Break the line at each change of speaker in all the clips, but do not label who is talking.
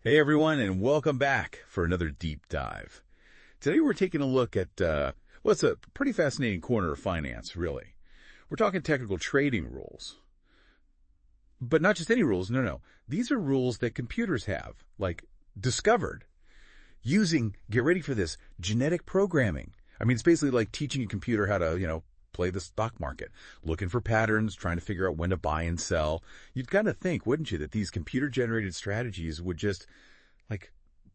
Hey everyone, and welcome back for another deep dive. Today we're taking a look at, it's a pretty fascinating corner of finance, really. We're talking technical trading rules. But not just any rules, no. These are rules that computers have, like discovered, using, get ready for this, genetic programming. I mean, it's basically like teaching a computer how to, play the stock market, looking for patterns, trying to figure out when to buy and sell. You'd kind of think, wouldn't you, that these computer-generated strategies would just,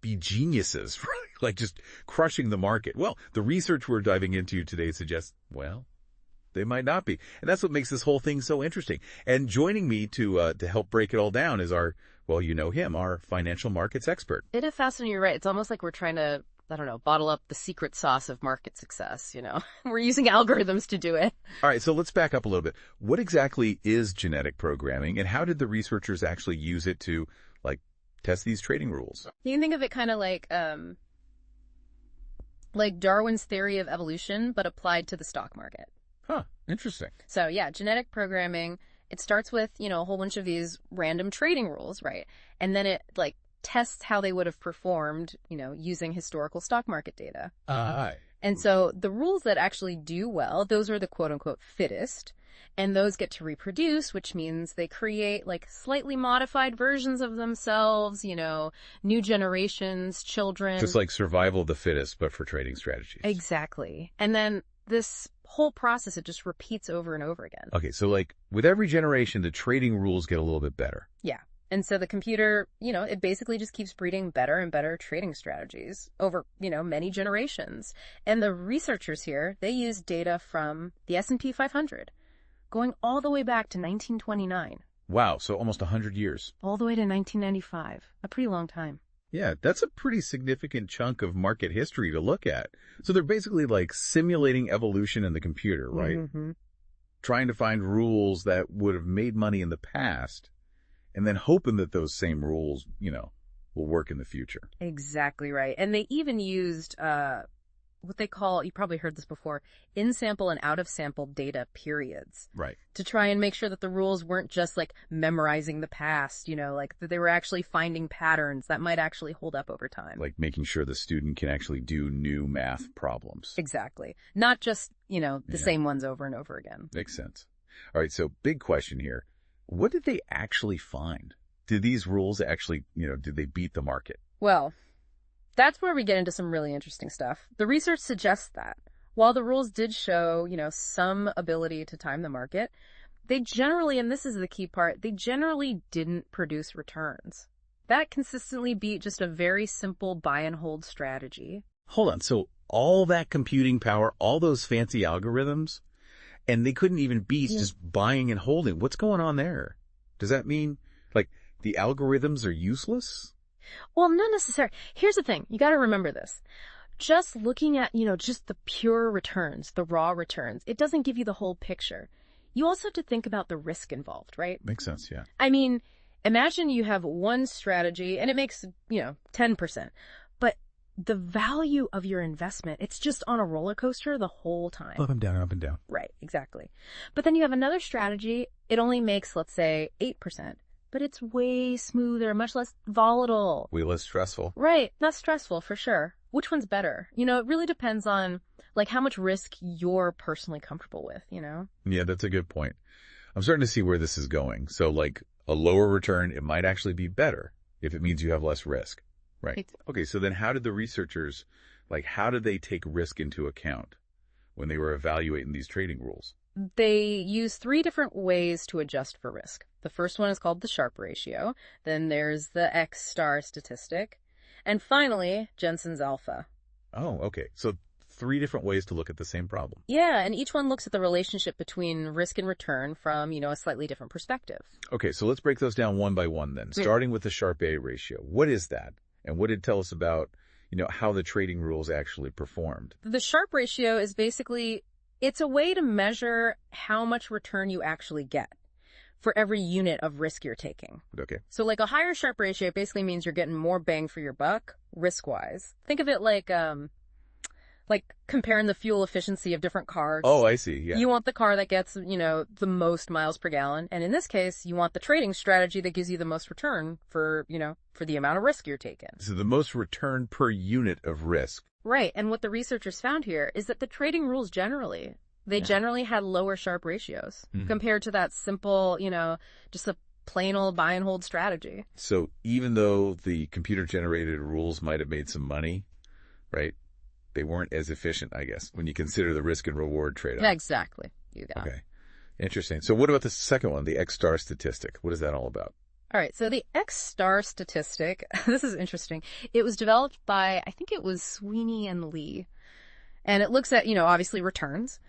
be geniuses, like just crushing the market. Well, the research we're diving into today suggests, they might not be. And that's what makes this whole thing so interesting. And joining me to help break it all down is our financial markets expert.
It is fascinating. You're right. It's almost like we're trying to, bottle up the secret sauce of market success, We're using algorithms to do it.
All right, so let's back up a little bit. What exactly is genetic programming, and how did the researchers actually use it to, test these trading rules?
You can think of it kind of like Darwin's theory of evolution, but applied to the stock market.
Huh, interesting.
So yeah, genetic programming, it starts with, a whole bunch of these random trading rules, right? And then it tests how they would have performed, using historical stock market data. And so the rules that actually do well, those are the quote unquote fittest. And those get to reproduce, which means they create slightly modified versions of themselves, new generations, children.
Just like survival of the fittest, but for trading strategies.
Exactly. And then this whole process, it just repeats over and over again.
Okay, so with every generation, the trading rules get a little bit better.
Yeah. And so the computer, it basically just keeps breeding better and better trading strategies over, many generations. And the researchers here, they use data from the S&P 500. Going all the way back to 1929.
Wow, so almost 100 years.
All the way to 1995. A pretty long time.
Yeah, that's a pretty significant chunk of market history to look at. So they're basically simulating evolution in the computer, right?
Mm-hmm.
Trying to find rules that would have made money in the past, and then hoping that those same rules, will work in the future.
Exactly right. And they even used what they call, you probably heard this before, in-sample and out-of-sample data periods.
Right.
To try and make sure that the rules weren't just memorizing the past, that they were actually finding patterns that might actually hold up over time.
Like making sure the student can actually do new math problems.
Exactly. Not just, the same ones over and over again.
Makes sense. All right, so big question here. What did they actually find? Did these rules actually, did they beat the market?
Well, that's where we get into some really interesting stuff. The research suggests that while the rules did show, some ability to time the market, they generally, and this is the key part, they generally didn't produce returns. That consistently beat just a very simple buy and hold strategy.
Hold on. So all that computing power, all those fancy algorithms, and they couldn't even beat just buying and holding. What's going on there? Does that mean the algorithms are useless?
Well, not necessarily. Here's the thing. You got to remember this. Just looking at, just the pure returns, the raw returns, it doesn't give you the whole picture. You also have to think about the risk involved, right?
Makes sense, yeah.
I mean, imagine you have one strategy and it makes, 10%. But the value of your investment, it's just on a roller coaster the whole time.
Up and down, up and down.
Right, exactly. But then you have another strategy, it only makes, let's say, 8%. But it's way smoother, much less volatile.
Way less stressful.
Right. Not stressful, for sure. Which one's better? It really depends on, how much risk you're personally comfortable with,
Yeah, that's a good point. I'm starting to see where this is going. So, a lower return, it might actually be better if it means you have less risk. Right. Okay, so then how did the researchers, how did they take risk into account when they were evaluating these trading rules?
They use 3 different ways to adjust for risk. The first one is called the Sharpe ratio. Then there's the X star statistic. And finally, Jensen's alpha.
Oh, okay. So 3 different ways to look at the same problem.
Yeah, and each one looks at the relationship between risk and return from, a slightly different perspective.
Okay, so let's break those down one by one then, starting with the Sharpe ratio. What is that? And what did it tell us about, how the trading rules actually performed?
The Sharpe ratio is basically, it's a way to measure how much return you actually get for every unit of risk you're taking.
Okay.
So a higher Sharpe ratio basically means you're getting more bang for your buck risk-wise. Think of it like Like comparing the fuel efficiency of different cars.
Oh, I see. Yeah.
You want the car that gets, the most miles per gallon. And in this case, you want the trading strategy that gives you the most return for the amount of risk you're taking.
So the most return per unit of risk.
Right. And what the researchers found here is that the trading rules generally had lower Sharpe ratios compared to that simple, just a plain old buy and hold strategy.
So even though the computer-generated rules might have made some money, right, they weren't as efficient, I guess, when you consider the risk and reward trade-off.
Exactly. You got it.
Okay. Interesting. So what about the second one, the X-star statistic? What is that all about?
All right. So the X-star statistic, this is interesting. It was developed by, I think it was Sweeney and Lee. And it looks at, obviously returns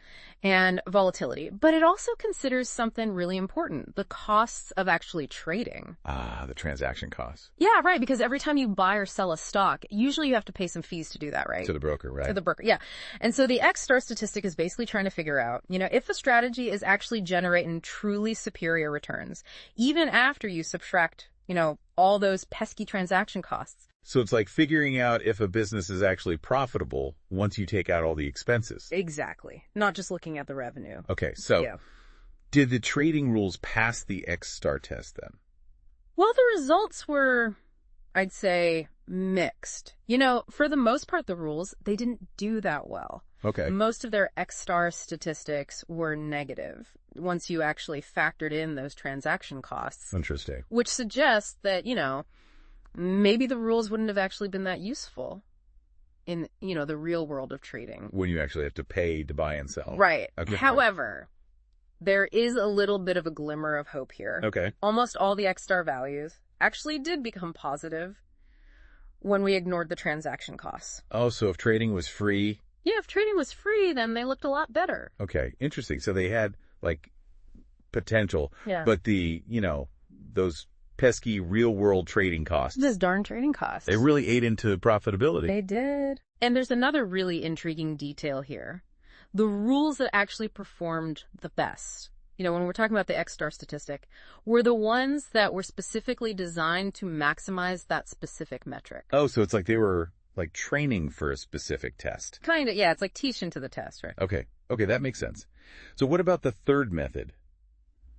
and volatility, but it also considers something really important, the costs of actually trading.
Ah, the transaction costs.
Yeah, right. Because every time you buy or sell a stock, usually you have to pay some fees to do that, right?
To the broker, right?
To the broker, yeah. And so the X-star statistic is basically trying to figure out, if a strategy is actually generating truly superior returns, even after you subtract, all those pesky transaction costs.
So it's like figuring out if a business is actually profitable once you take out all the expenses.
Exactly. Not just looking at the revenue.
Okay, so did the trading rules pass the X-star test then?
Well, the results were, I'd say, mixed. For the most part, the rules, they didn't do that well.
Okay.
Most of their X-star statistics were negative once you actually factored in those transaction costs.
Interesting.
Which suggests that, maybe the rules wouldn't have actually been that useful in, the real world of trading.
When you actually have to pay to buy and sell.
Right.
Okay.
However, there is a little bit of a glimmer of hope here.
Okay.
Almost all the X-star values actually did become positive when we ignored the transaction costs.
Oh, so if trading was free?
Yeah, if trading was free, then they looked a lot better.
Okay. Interesting. So they had, potential.
Yeah.
But those pesky real-world trading costs.
Those darn trading costs.
They really ate into profitability.
They did. And there's another really intriguing detail here. The rules that actually performed the best, when we're talking about the X-star statistic, were the ones that were specifically designed to maximize that specific metric.
Oh, so it's like they were, training for a specific test.
Kind of, yeah. It's like teaching to the test, right?
Okay. Okay, that makes sense. So what about the third method,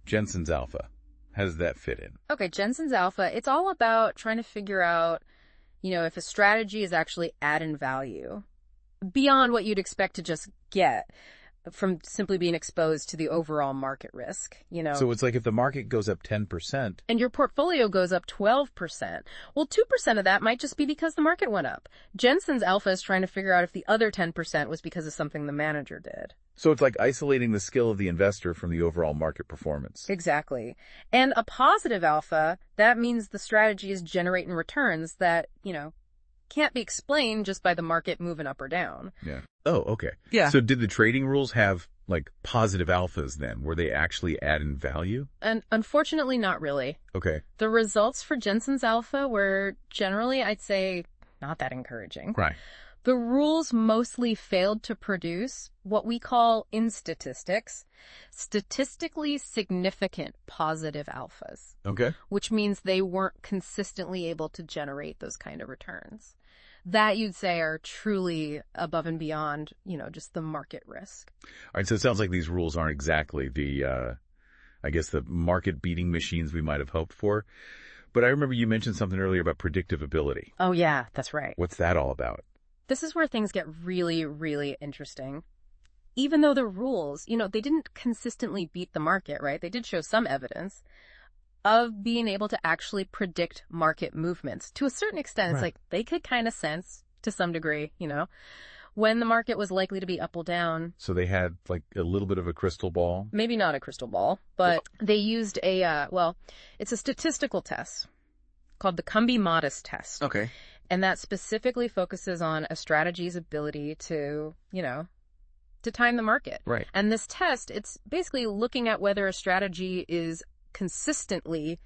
Jensen's alpha? How does that fit in?
Okay, Jensen's alpha, it's all about trying to figure out, if a strategy is actually adding value beyond what you'd expect to just get from simply being exposed to the overall market risk,
So it's like if the market goes up 10%.
And your portfolio goes up 12%. Well, 2% of that might just be because the market went up. Jensen's alpha is trying to figure out if the other 10% was because of something the manager did.
So it's like isolating the skill of the investor from the overall market performance.
Exactly. And a positive alpha, that means the strategy is generating returns that, can't be explained just by the market moving up or down.
Yeah. Oh, okay.
Yeah.
So did the trading rules have, positive alphas then? Were they actually adding value?
And unfortunately, not really.
Okay.
The results for Jensen's alpha were generally, I'd say, not that encouraging.
Right.
The rules mostly failed to produce what we call, in statistics, statistically significant positive alphas.
Okay.
Which means they weren't consistently able to generate those kind of returns. That, you'd say, are truly above and beyond, just the market risk.
All right, so it sounds like these rules aren't exactly the market-beating machines we might have hoped for. But I remember you mentioned something earlier about predictive ability.
Oh, yeah, that's right.
What's that all about?
This is where things get really, really interesting. Even though the rules, they didn't consistently beat the market, right? They did show some evidence of being able to actually predict market movements. To a certain extent, It's like they could kind of sense, to some degree, when the market was likely to be up or down.
So they had, a little bit of a crystal ball?
Maybe not a crystal ball, but they used it's a statistical test called the Cumbie-Modis test.
Okay.
And that specifically focuses on a strategy's ability to, to time the market.
Right.
And this test, it's basically looking at whether a strategy is consistently,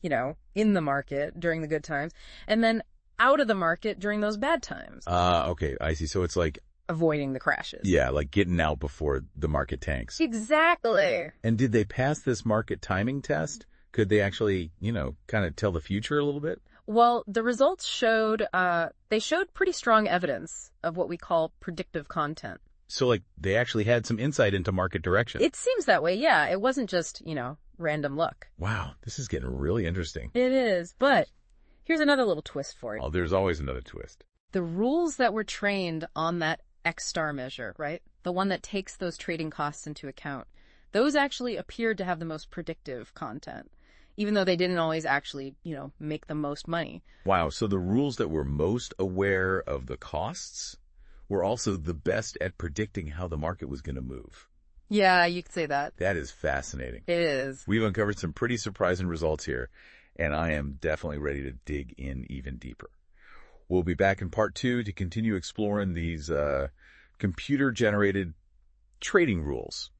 in the market during the good times, and then out of the market during those bad times.
Okay. I see. So it's like
avoiding the crashes.
Yeah, like getting out before the market tanks.
Exactly.
And did they pass this market timing test? Could they actually, kind of tell the future a little bit?
Well, the results showed, they showed pretty strong evidence of what we call predictive content.
So, like, they actually had some insight into market direction.
It seems that way, yeah. It wasn't just, random luck.
Wow, this is getting really interesting.
It is, but here's another little twist for it.
Oh, there's always another twist.
The rules that were trained on that X-star measure, right? The one that takes those trading costs into account, those actually appeared to have the most predictive content, even though they didn't always actually, make the most money.
Wow, so the rules that were most aware of the costs were also the best at predicting how the market was going to move.
Yeah, you could say that.
That is fascinating.
It is.
We've uncovered some pretty surprising results here, and I am definitely ready to dig in even deeper. We'll be back in part 2 to continue exploring these computer-generated trading rules.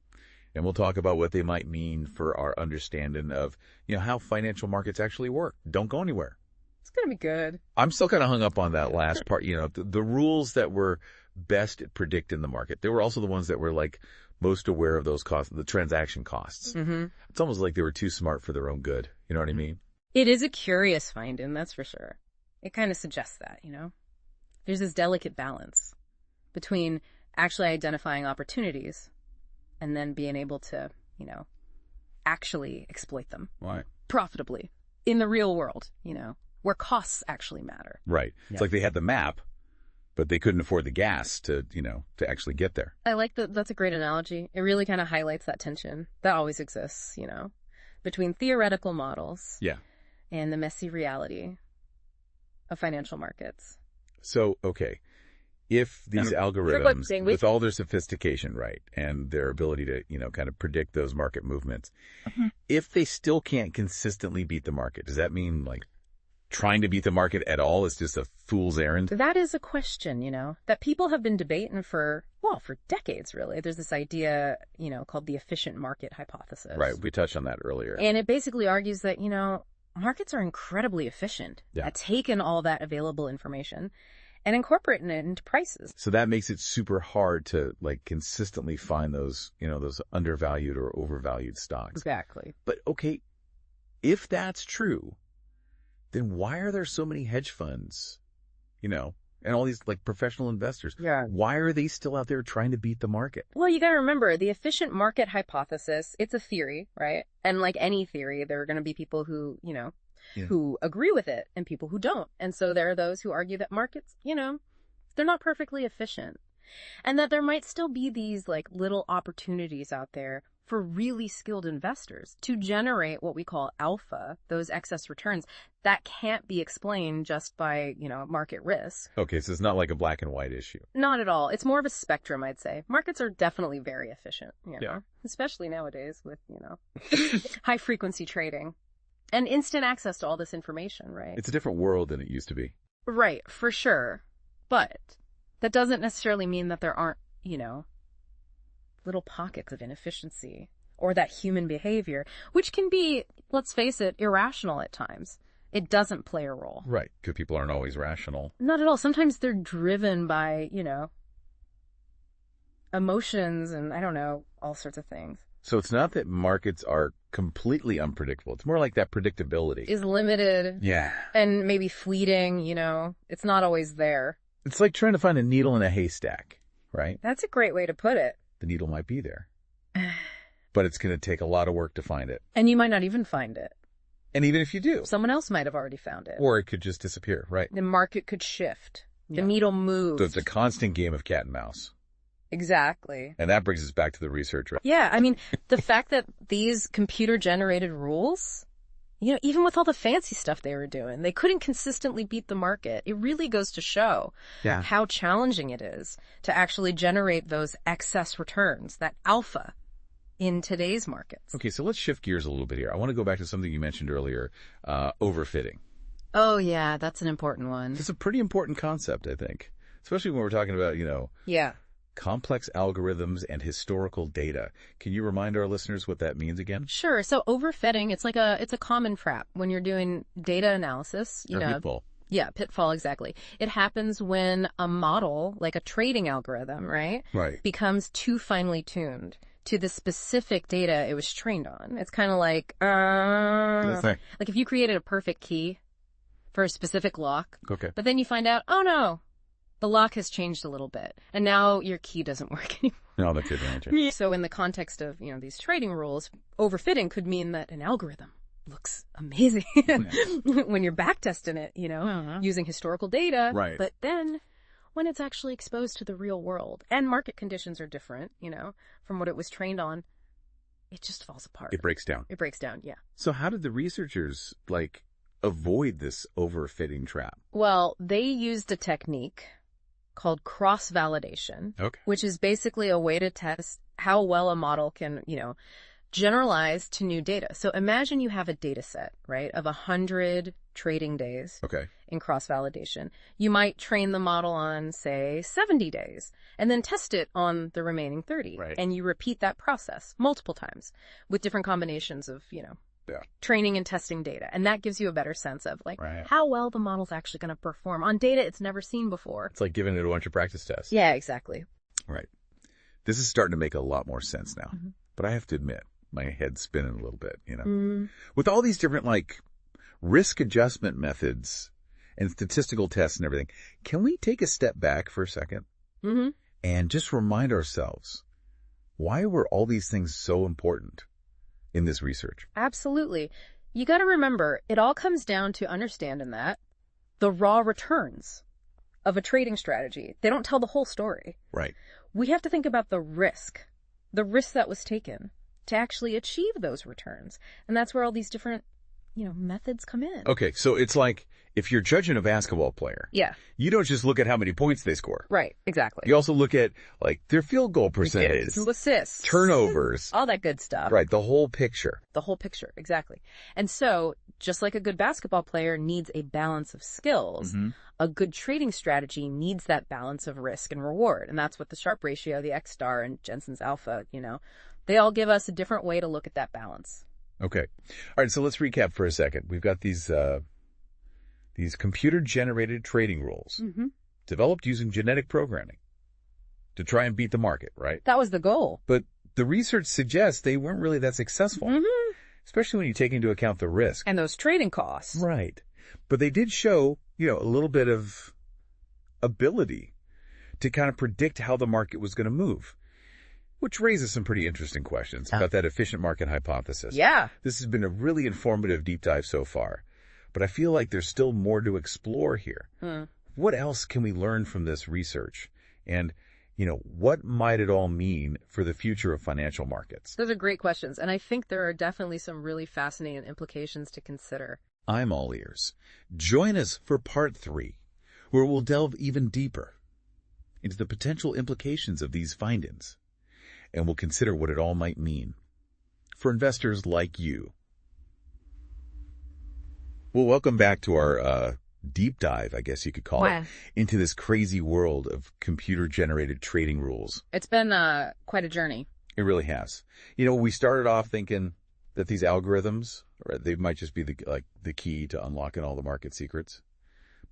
And we'll talk about what they might mean for our understanding of, how financial markets actually work. Don't go anywhere.
It's going to be good.
I'm still kind of hung up on that last part. The rules that were best at predicting the market. They were also the ones that were like most aware of those costs, the transaction costs.
Mm-hmm.
It's almost like they were too smart for their own good. You know what I mean?
It is a curious finding, that's for sure. It kind of suggests that, There's this delicate balance between actually identifying opportunities and then being able to, actually exploit them.
Right.
Profitably in the real world, where costs actually matter.
Right. It's like they had the map, but they couldn't afford the gas to actually get there.
I like that. That's a great analogy. It really kind of highlights that tension that always exists, between theoretical models and the messy reality of financial markets.
So, okay, if these algorithms, with all their sophistication, right, and their ability to, kind of predict those market movements, if they still can't consistently beat the market, does that mean, like, trying to beat the market at all is just a fool's errand?
That is a question, that people have been debating for decades, really. There's this idea, called the efficient market hypothesis.
Right, we touched on that earlier.
And it basically argues that, markets are incredibly efficient at taking all that available information and incorporating it into prices.
So that makes it super hard to, like, consistently find those, those undervalued or overvalued stocks.
Exactly.
But, okay, if that's true, then why are there so many hedge funds, and all these, like, professional investors?
Yeah.
Why are they still out there trying to beat the market?
Well, you got to remember, the efficient market hypothesis, it's a theory, right? And like any theory, there are going to be people who, who agree with it and people who don't. And so there are those who argue that markets, they're not perfectly efficient. And that there might still be these, like, little opportunities out there for really skilled investors to generate what we call alpha, those excess returns that can't be explained just by, market risk.
Okay, so it's not like a black and white issue.
Not at all. It's more of a spectrum, I'd say. Markets are definitely very efficient, especially nowadays with, high frequency trading and instant access to all this information, right?
It's a different world than it used to be.
Right, for sure. But that doesn't necessarily mean that there aren't, little pockets of inefficiency or that human behavior, which can be, let's face it, irrational at times. It doesn't play a role.
Right, because people aren't always rational.
Not at all. Sometimes they're driven by, emotions and, I don't know, all sorts of things.
So it's not that markets are completely unpredictable. It's more like that predictability
is limited.
Yeah.
And maybe fleeting, It's not always there.
It's like trying to find a needle in a haystack, right?
That's a great way to put it.
The needle might be there, but it's going to take a lot of work to find it.
And you might not even find it.
And even if you do,
someone else might have already found it.
Or it could just disappear, right?
The market could shift. The needle moves.
So it's a constant game of cat and mouse.
Exactly.
And that brings us back to the research, right?
Yeah, I mean, the fact that these computer-generated rules, even with all the fancy stuff they were doing, they couldn't consistently beat the market. It really goes to show how challenging it is to actually generate those excess returns, that alpha, in today's markets.
Okay, so let's shift gears a little bit here. I want to go back to something you mentioned earlier, overfitting.
Oh, yeah, that's an important one.
It's a pretty important concept, I think, especially when we're talking about, complex algorithms and historical data. Can you remind our listeners what that means again?
Sure. So overfitting, it's a common trap when you're doing data analysis.
Pitfall.
Yeah, pitfall, exactly. It happens when a model, like a trading algorithm, right, becomes too finely tuned to the specific data it was trained on. It's kind of like if you created a perfect key for a specific lock.
Okay.
But then you find out, oh no, the lock has changed a little bit. And now your key doesn't work anymore.
No, that's advantage.
So in the context of, these trading rules, overfitting could mean that an algorithm looks amazing when you're backtesting it, using historical data.
Right.
But then when it's actually exposed to the real world and market conditions are different, from what it was trained on, it just falls apart.
It breaks down.
It breaks down, yeah.
So how did the researchers, avoid this overfitting trap?
Well, they used a technique called cross-validation, which is basically a way to test how well a model can, generalize to new data. So imagine you have a data set, right, of 100 trading days in cross-validation. You might train the model on, say, 70 days and then test it on the remaining 30.
Right.
And you repeat that process multiple times with different combinations of, training and testing data. And that gives you a better sense of, how well the model's actually going to perform on data it's never seen before.
It's like giving it a bunch of practice tests.
Yeah, exactly.
Right. This is starting to make a lot more sense now. Mm-hmm. But I have to admit, my head's spinning a little bit, With all these different, risk adjustment methods and statistical tests and everything, can we take a step back for a second and just remind ourselves, why were all these things so important in this research?
Absolutely. You got to remember, it all comes down to understanding that the raw returns of a trading strategy, they don't tell the whole story.
Right.
We have to think about the risk that was taken to actually achieve those returns. And that's where all these different, methods come in.
Okay, so it's like if you're judging a basketball player, you don't just look at how many points they score.
Right, exactly.
You also look at, their field goal percentage,
assists,
turnovers,
all that good stuff.
Right, the whole picture.
The whole picture, exactly. And so, just like a good basketball player needs a balance of skills, a good trading strategy needs that balance of risk and reward. And that's what the Sharpe ratio, the X star, and Jensen's alpha, they all give us a different way to look at that balance.
Okay. All right, so let's recap for a second. We've got these computer-generated trading rules developed using genetic programming to try and beat the market, right?
That was the goal.
But the research suggests they weren't really that successful, especially when you take into account the risk.
And those trading costs.
Right. But they did show, a little bit of ability to kind of predict how the market was going to move. Which raises some pretty interesting questions about that efficient market hypothesis.
Yeah.
This has been a really informative deep dive so far, but I feel like there's still more to explore here. What else can we learn from this research? And, what might it all mean for the future of financial markets?
Those are great questions, and I think there are definitely some really fascinating implications to consider.
I'm all ears. Join us for part 3, where we'll delve even deeper into the potential implications of these findings. And we'll consider what it all might mean for investors like you. Well, welcome back to our deep dive, I guess you could call it, into this crazy world of computer-generated trading rules.
It's been quite a journey.
It really has. We started off thinking that these algorithms, they might just be the key to unlocking all the market secrets.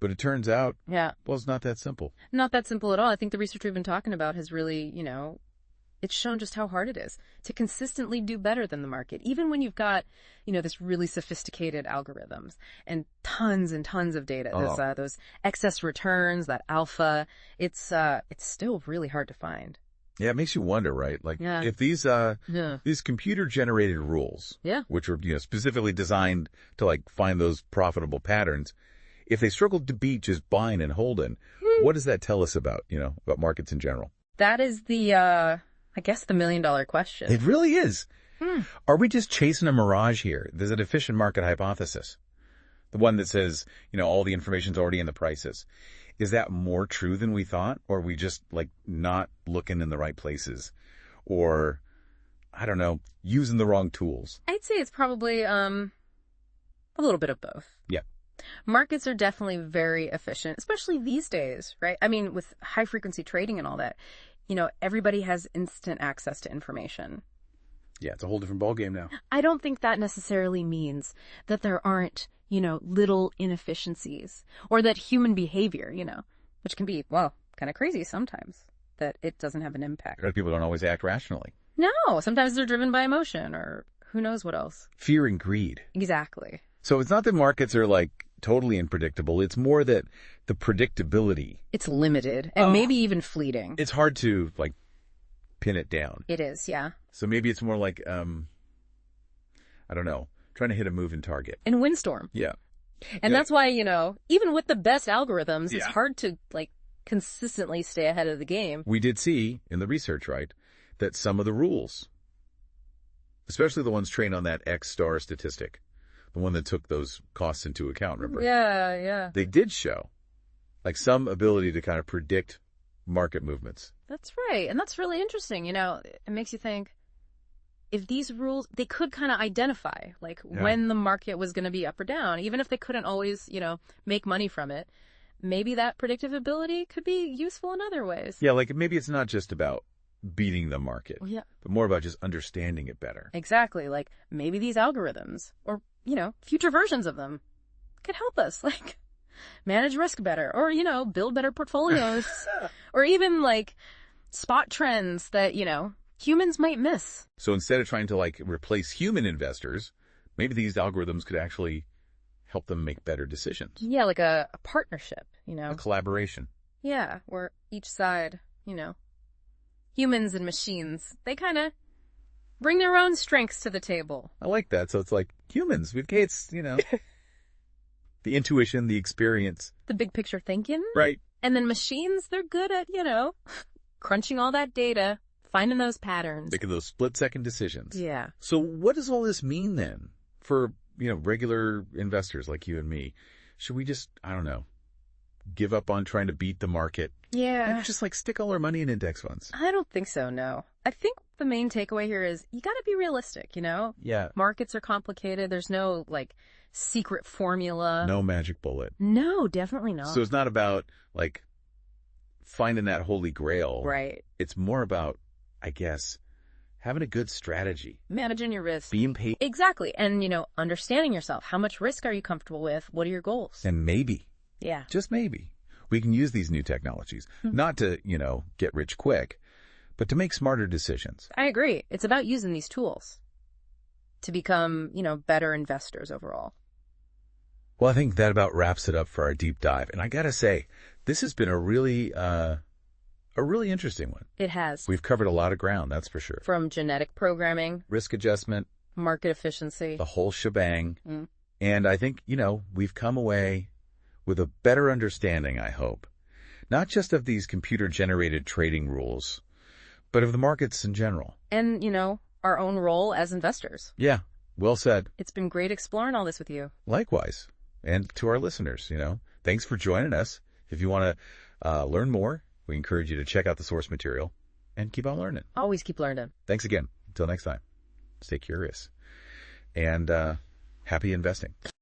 But it turns out, well, it's not that simple. Not
that simple at all. I think the research we've been talking about has really, it's shown just how hard it is to consistently do better than the market, even when you've got, this really sophisticated algorithms and tons of data. Those excess returns, that alpha, it's still really hard to find.
Yeah, it makes you wonder, right? If these computer-generated rules, which are specifically designed to find those profitable patterns, if they struggled to beat just buying and holding, what does that tell us about markets in general?
That is the I guess the $1 million question.
It really is. Are we just chasing a mirage here? There's an efficient market hypothesis. The one that says, all the information's already in the prices. Is that more true than we thought? Or are we just not looking in the right places? Or, I don't know, using the wrong tools?
I'd say it's probably a little bit of both.
Yeah.
Markets are definitely very efficient, especially these days, right? I mean, with high frequency trading and all that. Everybody has instant access to information.
Yeah, it's a whole different ballgame now.
I don't think that necessarily means that there aren't, little inefficiencies or that human behavior, which can be, kind of crazy sometimes, that it doesn't have an impact.
Because people don't always act rationally.
No, sometimes they're driven by emotion or who knows what else.
Fear and greed.
Exactly.
So it's not that markets are totally unpredictable. It's more that the predictability,
It's limited and maybe even fleeting.
it's hard to, like, pin it down.
It is, yeah.
So maybe it's more like, I don't know, trying to hit a moving target.
In Windstorm.
Yeah.
And
Yeah.
that's why, even with the best algorithms, it's
Yeah.
hard to, consistently stay ahead of the game.
We did see in the research, right, that some of the rules, especially the ones trained on that X star statistic, the one that took those costs into account, remember?
Yeah, yeah.
They did show, like, some ability to kind of predict market movements.
That's right. And that's really interesting. It makes you think, if these rules, they could kind of identify, when the market was going to be up or down, even if they couldn't always, make money from it. Maybe that predictive ability could be useful in other ways.
Yeah, like, maybe it's not just about beating the market,
Yeah.
but more about just understanding it better.
Exactly. Maybe these algorithms, or, future versions of them, could help us, manage risk better, or, build better portfolios, or even, spot trends that, humans might miss.
So instead of trying to, replace human investors, maybe these algorithms could actually help them make better decisions.
Yeah, like a partnership,
A collaboration.
Yeah, where each side, humans and machines, they kind of bring their own strengths to the table.
I like that. So it's like humans. It's, the intuition, the experience.
The big picture thinking.
Right.
And then machines, they're good at, crunching all that data, finding those patterns.
Making those split-second decisions.
Yeah.
So what does all this mean then for, regular investors like you and me? Should we just, I don't know, give up on trying to beat the market?
Yeah.
And just stick all our money in index funds?
I don't think so, no. I think the main takeaway here is you got to be realistic,
Yeah.
Markets are complicated. There's no, secret formula.
No magic bullet.
No, definitely not.
So it's not about, finding that holy grail.
Right.
It's more about, I guess, having a good strategy.
Managing your risk.
Being patient.
Exactly. And, understanding yourself. How much risk are you comfortable with? What are your goals?
And maybe,
Yeah.
just maybe, we can use these new technologies, not to, get rich quick, but to make smarter decisions.
I agree. It's about using these tools to become, better investors overall.
Well, I think that about wraps it up for our deep dive. And I gotta say, this has been a really interesting one.
It has.
We've covered a lot of ground, that's for sure.
From genetic programming,
Risk adjustment,
market efficiency.
the whole shebang. And I think, we've come away with a better understanding, I hope, not just of these computer-generated trading rules, but of the markets in general.
And, our own role as investors.
Yeah, well said.
It's been great exploring all this with you.
Likewise. And to our listeners, thanks for joining us. If you want to learn more, we encourage you to check out the source material and keep on learning.
Always keep learning.
Thanks again. Until next time, stay curious and happy investing.